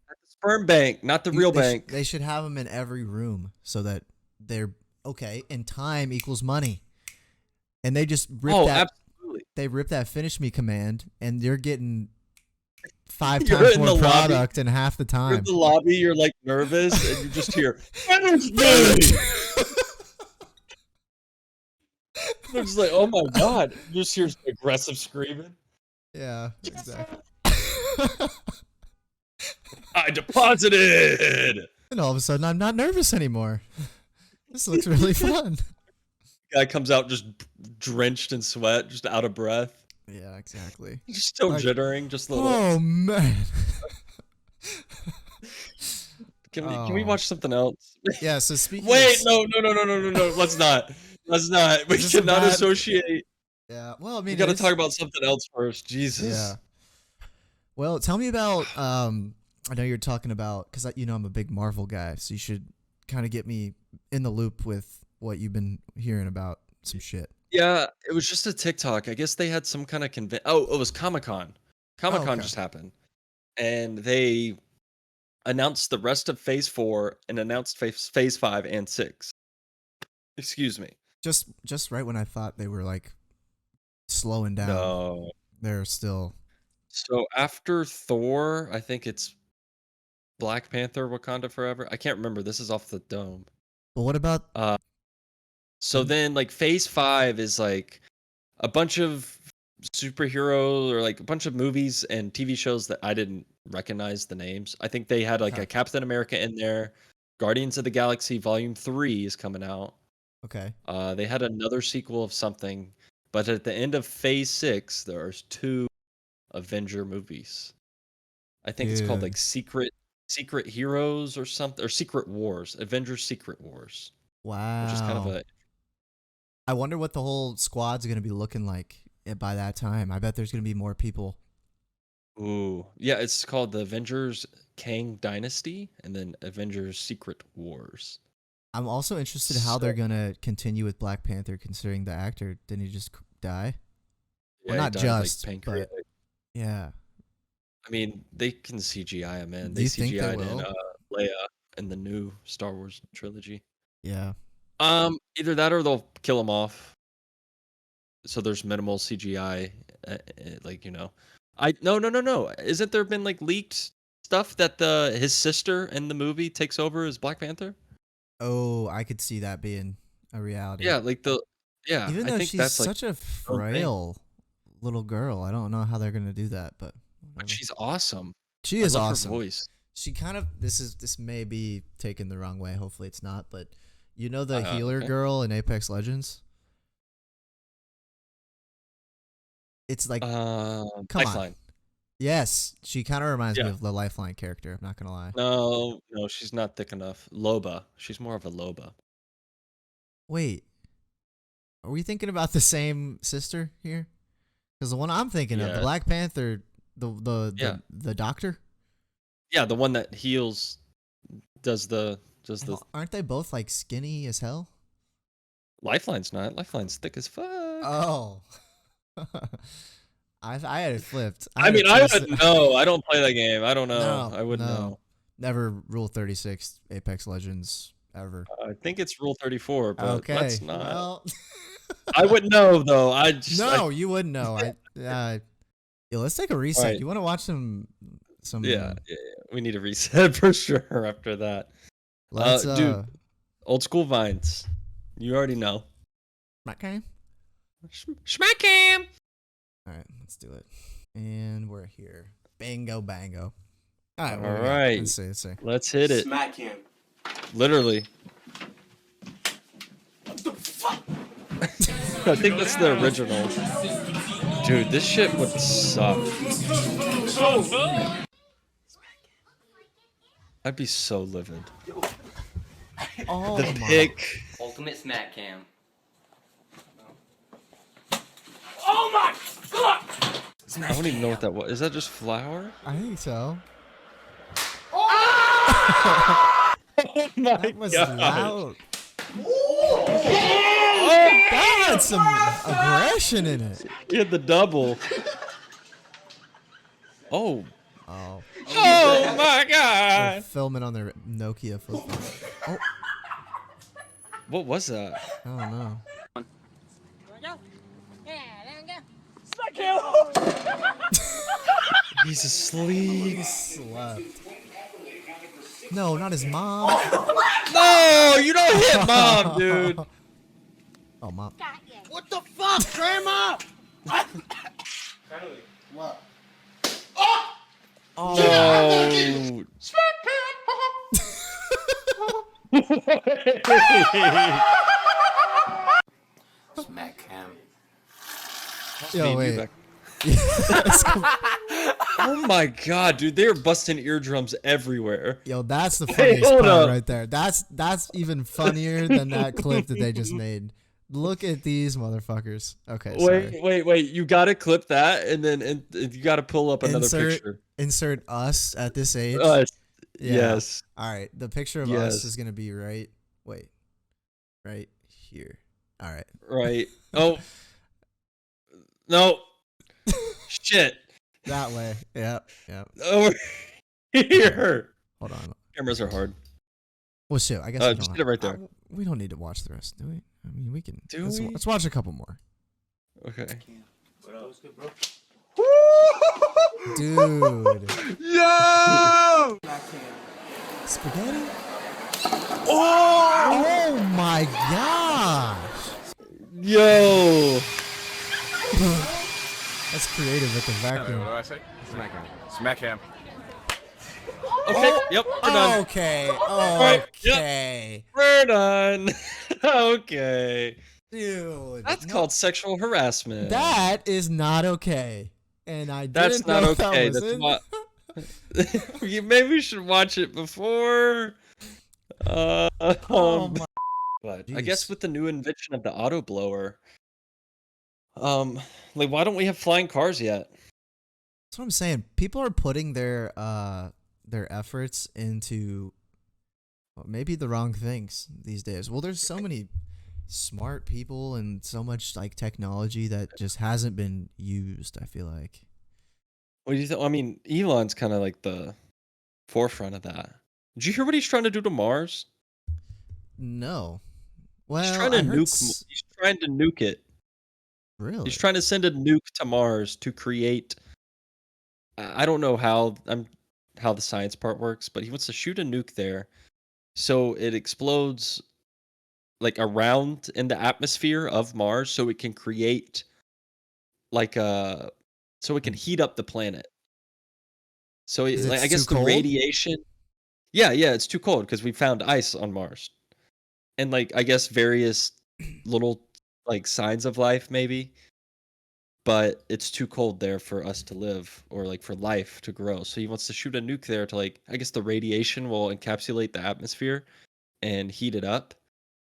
At the sperm bank, not the real bank. They should have them in every room so that they're okay. And time equals money. And they just rip that. Absolutely. They rip that finish me command, and you're getting 5 times more product in half the time. You're in the lobby, you're like nervous, and you just hear finish me. They're just like, oh my god! You just hear aggressive screaming. Yeah, exactly. I deposited, and all of a sudden, I'm not nervous anymore. This looks really fun. Guy comes out just drenched in sweat, just out of breath. Yeah, exactly. He's still jittering, just a little. Oh man. Can we watch something else? Yeah. So speaking. Wait, no. Let's not. Let's not. We cannot associate. Yeah. Well, I mean, we got to talk about something else first. Jesus. Yeah. Well, tell me about. I know you're talking about because I'm a big Marvel guy, so you should kind of get me in the loop with what you've been hearing about some shit. Yeah, it was just a TikTok. I guess they had some kind of Oh, it was Comic-Con. Comic-Con just happened, and they announced the rest of Phase 4 and announced Phase 5 and 6. Excuse me. Just right when I thought they were like slowing down. No, they're still. So after Thor, I think it's Black Panther: Wakanda Forever. I can't remember. This is off the dome. But what about? So then, like Phase 5 is like a bunch of superhero or like a bunch of movies and TV shows that I didn't recognize the names. I think they had like a Captain America in there. Guardians of the Galaxy Volume 3 is coming out. Okay. They had another sequel of something, but at the end of Phase 6, there's 2 Avenger movies. I think it's called like Secret Heroes or something, or Secret Wars. Avengers Secret Wars. Wow. Which is kind of a. I wonder what the whole squad's going to be looking like by that time. I bet there's going to be more people. Ooh. Yeah, it's called the Avengers Kang Dynasty and then Avengers Secret Wars. I'm also interested how they're going to continue with Black Panther, considering the actor, didn't he just die? Yeah, well, not died, just, like, but yeah. I mean, they can CGI him in. Do They you think they CGI'd will? in Leia in the new Star Wars trilogy. Yeah. Either that or they'll kill him off. So there's minimal CGI, like No. Isn't there been like leaked stuff that his sister in the movie takes over as Black Panther? Oh, I could see that being a reality. Yeah, like even though I think she's that's like such a frail little girl, I don't know how they're gonna do that, but she's awesome. She is I love awesome. Her voice. She kind of this may be taken the wrong way. Hopefully it's not, but you know the healer girl in Apex Legends? It's like come Lifeline. on. Yes, she kind of reminds me of the Lifeline character. I'm not gonna lie. No, she's not thick enough. Loba. She's more of a Loba. Wait, are we thinking about the same sister here? Because the one I'm thinking of, the Black Panther, the doctor. Yeah, the one that heals, does the. Aren't they both like skinny as hell? Lifeline's not. Lifeline's thick as fuck. Oh. I had it flipped. I wouldn't know. I don't play that game. I don't know. I wouldn't know. Never Rule 36 Apex Legends ever. I think it's Rule 34, but okay. Let's not. Well. I wouldn't know though. You wouldn't know. Let's take a reset. Right. You want to watch some? Yeah. We need a reset for sure after that. Let's dude, old school vines. You already know. Smack cam. Smack cam. All right, let's do it. And we're here. Bango, bango. All right. Let's see. Let's hit it. Smack him. Literally. What the fuck? I think that's the original. Dude, this shit would suck. I'd be so livid. Oh, the pick. Ultimate smack cam. I don't even know what that was. Is that just flour? I think so. Oh my That was god! loud. Oh, That had some aggression in it. he had the double. Oh. Oh. Oh my They're god! filming on their Nokia flip phone. Oh, What was that? I don't know. He's asleep. He slept. No, not his mom. No, you don't hit mom, dude. Oh, mom. What the fuck, Grandma? What? Oh. Smack him. Yo, wait. Oh my god, dude, they're busting eardrums everywhere. Yo, that's the funniest hold part up. right there. That's even funnier than that clip that they just made. Look at these motherfuckers. Okay, sorry. Wait. You gotta clip that, and then you gotta pull up another picture. Insert us at this age. Us. Yeah. Yes. All right, the picture of Yes. us is gonna be right here. All right. Right. Oh. No. Shit. That way. Yep. Over here. Hold on. Cameras are hard. Well, shit. I guess we Just don't get it right there. we don't need to watch the rest, do we? I mean, we can. Do let's, we? let's watch a couple more. Okay. Dude. Yo! Spaghetti? Oh my gosh. Yo. That's creative with the vacuum. What do I say? Smack him. Smack him. Okay. Yep. We're done. Okay. right, yep. Okay. We're done. Okay. Dude. That's called sexual harassment. That is not okay. And I didn't That's not know okay. that was That's in- not. Maybe we should watch it before. Oh my. But I Jeez. guess with the new invention of the auto blower, like why don't we have flying cars yet? That's what I'm saying. People are putting their efforts into maybe the wrong things these days. Well, there's so many smart people and so much like technology that just hasn't been used, I feel like. What do you think? I mean, Elon's kind of like the forefront of that. Did you hear what he's trying to do to Mars? No. Well, He's trying to I heard nuke. He's trying to nuke it. Really? He's trying to send a nuke to Mars to create. I don't know how the science part works, but he wants to shoot a nuke there, so it explodes like around in the atmosphere of Mars, so it can create like so it can heat up the planet. So Is it like, I guess too the cold? radiation. Yeah, it's too cold because we found ice on Mars, and like I guess various little like signs of life maybe. But it's too cold there for us to live or like for life to grow. So he wants to shoot a nuke there to like, I guess the radiation will encapsulate the atmosphere and heat it up.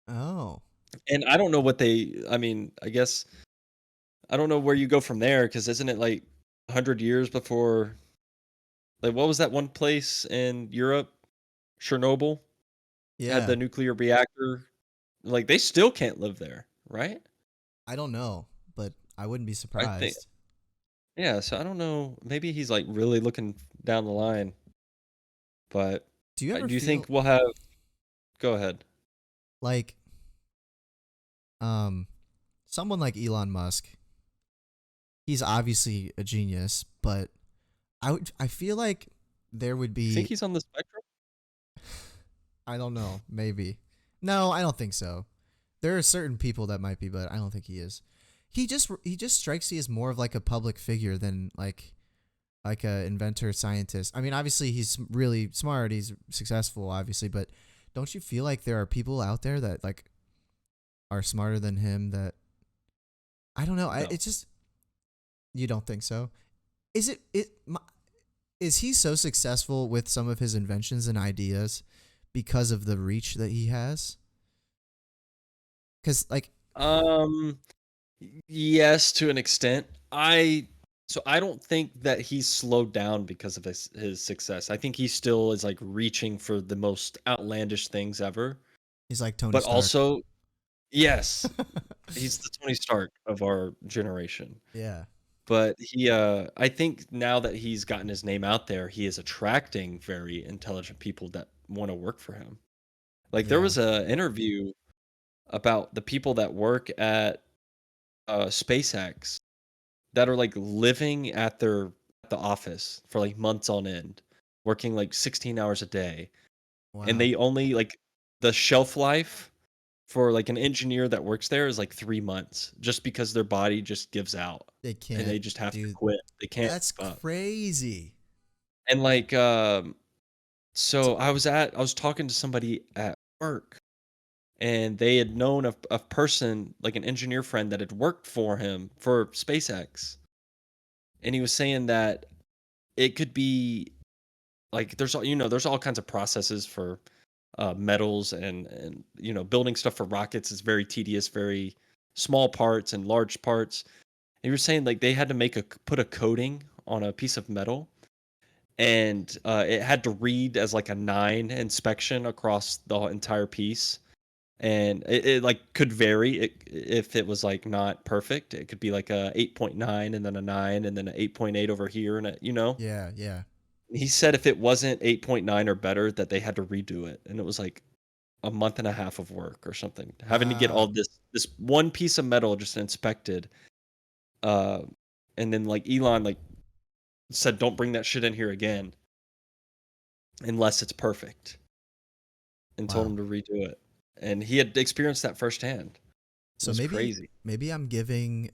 Oh. And I don't know I guess, I don't know where you go from there because isn't it like 100 years before, like what was that one place in Europe? Chernobyl Yeah. had the nuclear reactor. Like they still can't live there, right? I don't know, but I wouldn't be surprised. Yeah, so I don't know. Maybe he's like really looking down the line. But Do you ever do you feel think we'll have? Go ahead. like someone like Elon Musk? He's obviously a genius, but I feel like there would be Think he's on the spectrum? I don't know, maybe. No, I don't think so. There are certain people that might be, but I don't think he is. He just strikes me as more of like a public figure than like a inventor, scientist. I mean, obviously he's really smart, he's successful, obviously, but don't you feel like there are people out there that like are smarter than him that I don't know. No. It's just you don't think so? Is is he so successful with some of his inventions and ideas because of the reach that he has? Cuz like Yes, to an extent. I So I don't think that he's slowed down because of his success. I think he still is like reaching for the most outlandish things ever. He's like Tony But Stark. also, yes, he's the Tony Stark of our generation. Yeah. But I think now that he's gotten his name out there, he is attracting very intelligent people that want to work for him. Like there Yeah. was a interview about the people that work at SpaceX that are like living at the office for like months on end, working like 16 hours a day, and Wow. they only like the shelf life for like an engineer that works there is like 3 months, just because their body just gives out They and they can't just have to do. quit. They can't That's keep up. crazy. And like so I was talking to somebody at work, and they had known a person, like an engineer friend that had worked for him for SpaceX. And he was saying that it could be like there's all kinds of processes for metals and building stuff for rockets is very tedious, very small parts and large parts. And you were saying like they had to put a coating on a piece of metal, and it had to read as like a 9 inspection across the entire piece. And it like could vary if it was like not perfect. It could be like a 8.9 and then a 9 and then an 8.8 over here, and Yeah. Yeah. he said if it wasn't 8.9 or better that they had to redo it, and it was like a month and a half of work or something, having to get all Wow. this one piece of metal just inspected. uh and then like Elon like said don't bring that shit in here again unless it's perfect, and told Wow. him to redo it, and he had experienced that firsthand. It So was maybe crazy. maybe I'm giving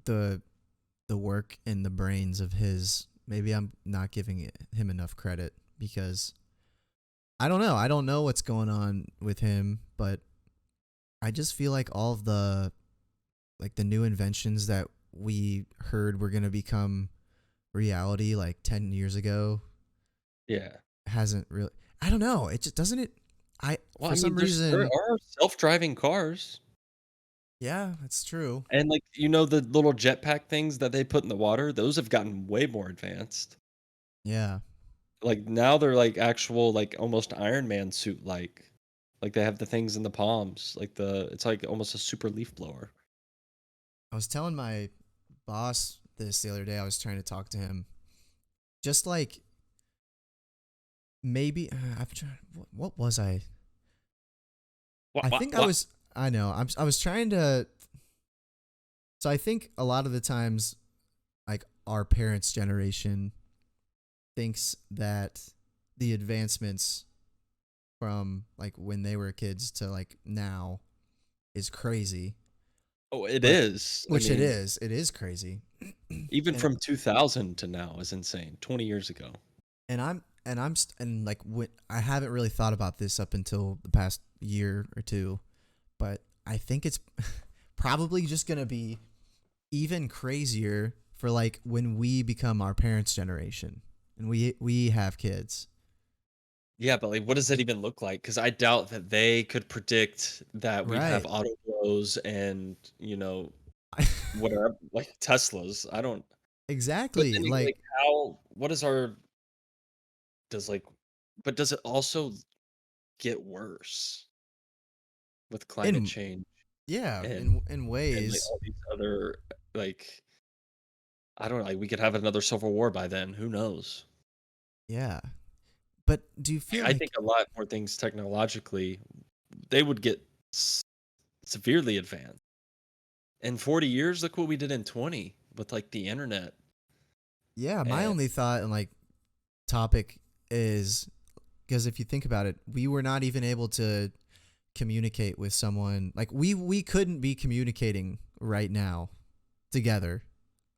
the work and the brains of his. Maybe I'm not giving him enough credit because I don't know. I don't know what's going on with him, but I just feel like all of the new inventions that we heard were going to become reality like 10 years ago Yeah. hasn't really. I don't know. It just doesn't it Well, for I some mean, there reason. are self-driving cars, Yeah, that's true. and like the little jetpack things that they put in the water, those have gotten way more advanced. Yeah. Like now they're like actual like almost Iron Man suit like they have the things in the palms, like it's like almost a super leaf blower. I was telling my boss this the other day. I was trying to talk to him. Just like maybe I'm trying. What was I? I think I was. I know. I was trying to. So I think a lot of the times, like our parents' generation, thinks that the advancements from like when they were kids to like now is crazy. Oh, it But is. I which it mean, is. It is crazy. even and from 2000 to now is insane. 20 years ago. and like I haven't really thought about this up until the past year or two, but I think it's probably just gonna be even crazier for like when we become our parents' generation and we have kids. Yeah, but like, what does that even look like? Because I doubt that they could predict that we'd have Right. auto blows and whatever, like Teslas. I don't. But Exactly. then, Like like, what is our does like, but does it also get worse with climate in change yeah, and in like ways. all these other like I don't know, like we could have another civil war by then. Who knows? Yeah. But do you feel I think like a lot more things technologically they would get severely advanced. In 40 years, look what we did in 20 with like the internet. yeah, my And only thought and like topic is because if you think about it, we were not even able to communicate with someone like we couldn't be communicating right now together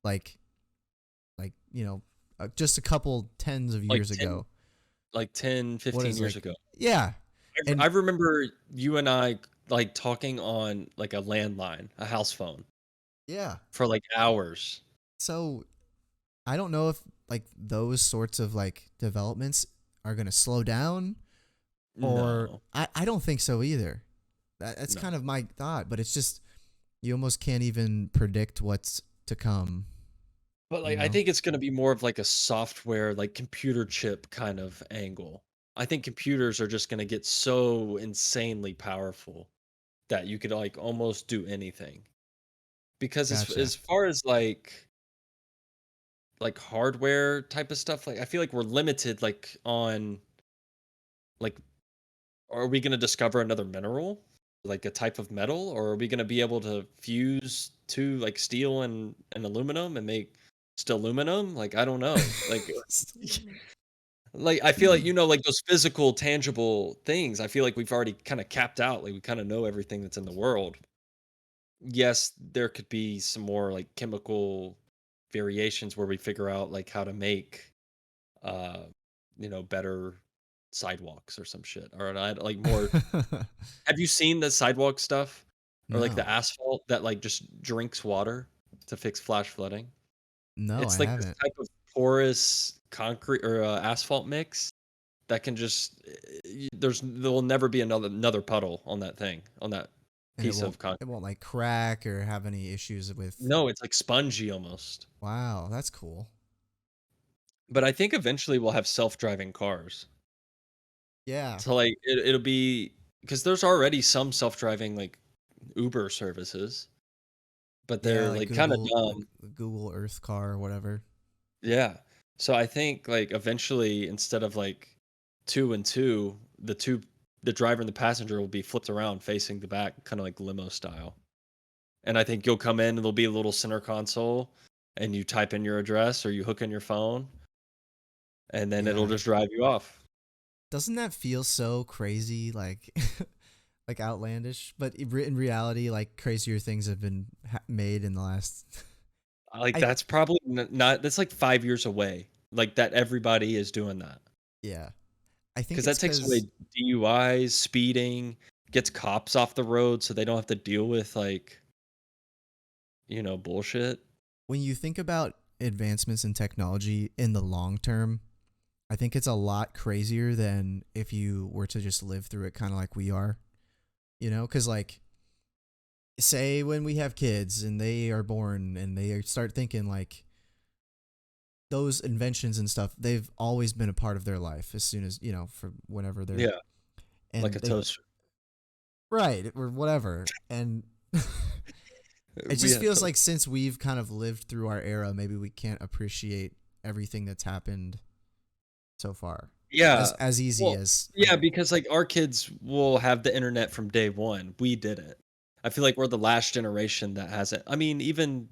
like just a couple tens of like years 10 ago. like 10, What 15 is years like ago. yeah. I And remember you and I like talking on like a landline, a house phone yeah. for like hours. So I don't know if like those sorts of like developments are going to slow down or No. I don't think so either. That's No. kind of my thought, but it's just you almost can't even predict what's to come. But like, You I know? think it's going to be more of like a software, like computer chip kind of angle. I think computers are just going to get so insanely powerful that you could like almost do anything. Because Gotcha. as far as like hardware type of stuff, like I feel like we're limited like on like, are we going to discover another mineral, like a type of metal, or are we going to be able to fuse two like steel and aluminum and make still aluminum? Like I don't know. Like I feel like like those physical tangible things, I feel like we've already kind of capped out. Like we kind of know everything that's in the world. Yes, there could be some more like chemical variations where we figure out like how to make uh better sidewalks or some shit, or like more. Have you seen the sidewalk stuff or like the No. asphalt that like just drinks water to fix flash flooding? No, I It's like this haven't. type of porous concrete or asphalt mix that can just there will never be another puddle on that thing, on that And piece of it concrete. won't like crack or have any issues with. No, it's like spongy almost. Wow, that's cool. But I think eventually we'll have self-driving cars. Yeah. So like it'll be, because there's already some self-driving like Uber services, but Yeah, they're like like kind of Google, dumb. the Google Earth car or whatever. Yeah. So I think like eventually, instead of like two and two, the driver and the passenger will be flipped around facing the back, kind of like limo style. And I think you'll come in and there'll be a little center console and you type in your address or you hook in your phone and then it'll Yeah. just drive you off. Doesn't that feel so crazy, like like outlandish? But in reality, like crazier things have been made in the last. Like I that's probably not, that's like 5 years away. Like that everybody is doing that. Yeah, I think Because it's that takes away because DUIs, speeding, gets cops off the road so they don't have to deal with like, bullshit. when you think about advancements in technology in the long term, I think it's a lot crazier than if you were to just live through it, kind of like we are. Because like, say when we have kids and they are born and they start thinking like those inventions and stuff, they've always been a part of their life as soon as, for whenever they're. Yeah, And like a toaster. right, or whatever. And it We just had feels toast. like since we've kind of lived through our era, maybe we can't appreciate everything that's happened so far Yeah. as easy Well, as. yeah, because like our kids will have the internet from day one. We didn't. I feel like we're the last generation that hasn't. I mean, even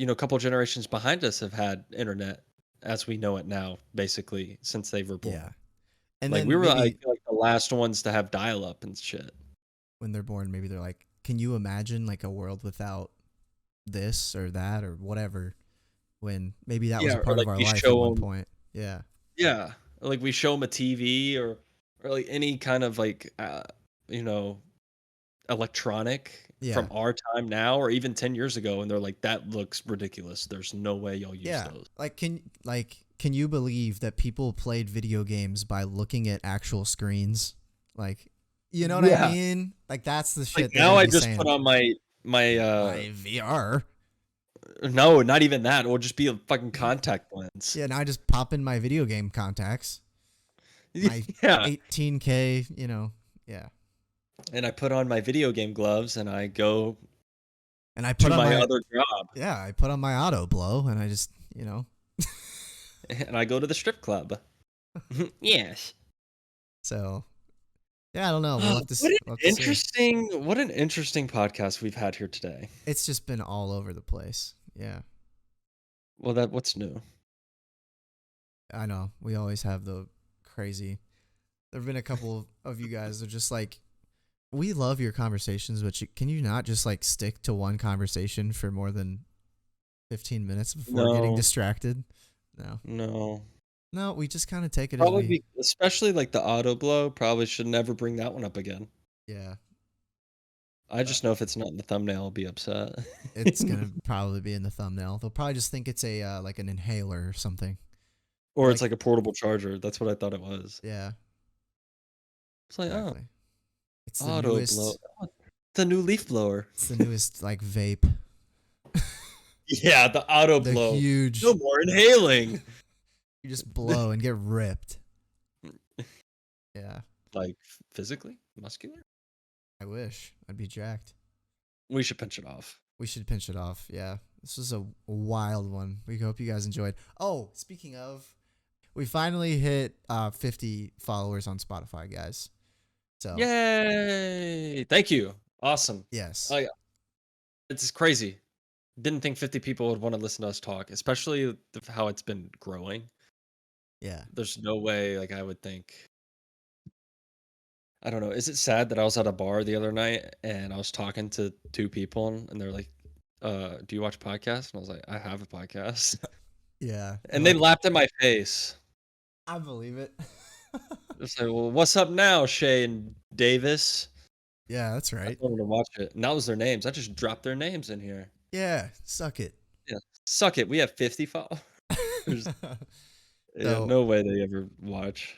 a couple generations behind us have had internet as we know it now, basically, since they were born. Yeah. And Like we then were, I maybe feel like, the last ones to have dial up and shit. when they're born, maybe they're like, can you imagine like a world without this or that or whatever? When maybe that was Yeah, a or part of like our we life at show one them. point. Yeah. Yeah, like we show them a TV or like any kind of like you know electronic Yeah. from our time now or even 10 years ago, and they're like, that looks ridiculous, there's no way y'all use Yeah. those. Can you believe that people played video games by looking at actual screens? Like, you know what I Yeah. mean? Like that's the Like shit they're now gonna I be just saying. put on my My VR. no, not even that, it will just be a fucking contact lens. Yeah, now I just pop in my video game contacts. My Yeah, 18K, yeah. and I put on my video game gloves and I go And I to put on my my other job I put on my auto blow and I just, and I go to the strip club. Yes. so yeah, I don't know. We'll have to, What we'll an have to see. interesting podcast we've had here today. It's just been all over the place. Yeah. Well, what's new? I know. We always have the crazy. There've been a couple of you guys that are just like, we love your conversations, but can you not just like stick to one conversation for more than 15 minutes before getting No. distracted? No, we just kind of take it as Probably, especially like the auto blow, probably should never bring that one up again. yeah. I just know if it's not in the thumbnail, I'll be upset. It's gonna probably be in the thumbnail. They'll probably just think it's a like an inhaler or something. Or it's like- like a portable charger. That's what I thought it was. Yeah. It's like, Exactly. It's the auto newest. blow. Oh, the new leaf blower. It's the newest like vape. Yeah, the auto The blow. huge. No more inhaling. You just blow and get ripped. Yeah, Like physically, muscular. I wish I'd be jacked. We should pinch it off. We should pinch it off. Yeah, this was a wild one. We hope you guys enjoyed. Oh, speaking of, we finally hit 50 followers on Spotify, guys. So Yay! Thank you. Awesome. yes, Oh yeah, it's crazy. Didn't think 50 people would want to listen to us talk, especially how it's been growing. yeah. There's no way, like, I would think. I don't know. Is it sad that I was at a bar the other night and I was talking to two people and they're like, do you watch podcasts? And I was like, I have a podcast. Yeah. And they laughed in my face. I believe it. It's like, well, what's up now, Shay and Davis? Yeah, that's I right. told them to watch it. And that was their names. I just dropped their names in here. Yeah, suck it. Yeah. Suck it. We have 50 followers. Yeah, No. no way they ever watch.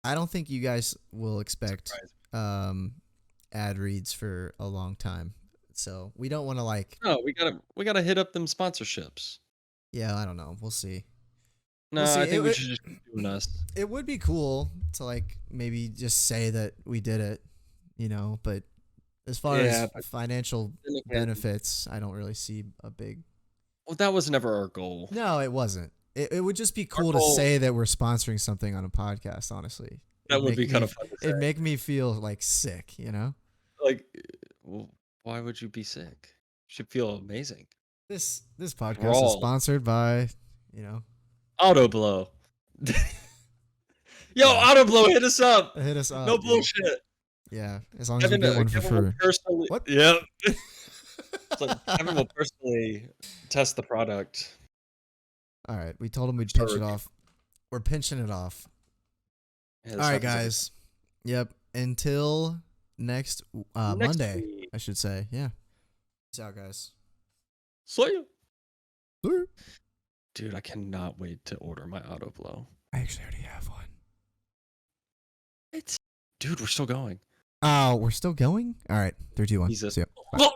I don't think you guys will expect ad reads for a long time. So we don't want to like. No, we gotta hit up them sponsorships. Yeah, I don't know. We'll see. No, We'll see. I think we should just keep doing us. It would be cool to like maybe just say that we did it, you know. But as far Yeah, as but financial then again- benefits, I don't really see a big. Well, that was never our goal. No, it wasn't. It would just be cool to goal- say that we're sponsoring something on a podcast. Honestly, That It'd would make be kind me- of fun to It'd say. make me feel like sick, you know. Like, well, why would you be sick? You should feel amazing. This podcast Raw. is sponsored by, you know, Auto blow. Yo, Yeah. Auto blow, hit us up. hit us up. No dude. bullshit. Yeah, as long as we Kevin, get one for Kevin will free. personally. What? Yep. It's like Kevin will personally test the product. All right, we told him we'd Start pinch it review. off. We're pinching it off. Yeah, All this right, happens every- guys. Yep. Until next Next Monday, week. I should say. Yeah. Peace out, guys. See ya. Woo. Dude, I cannot wait to order my auto blow. I actually already have one. Dude, we're still going. Oh, we're still going? All right. 3, 2, 1. Jesus. See ya. Bye.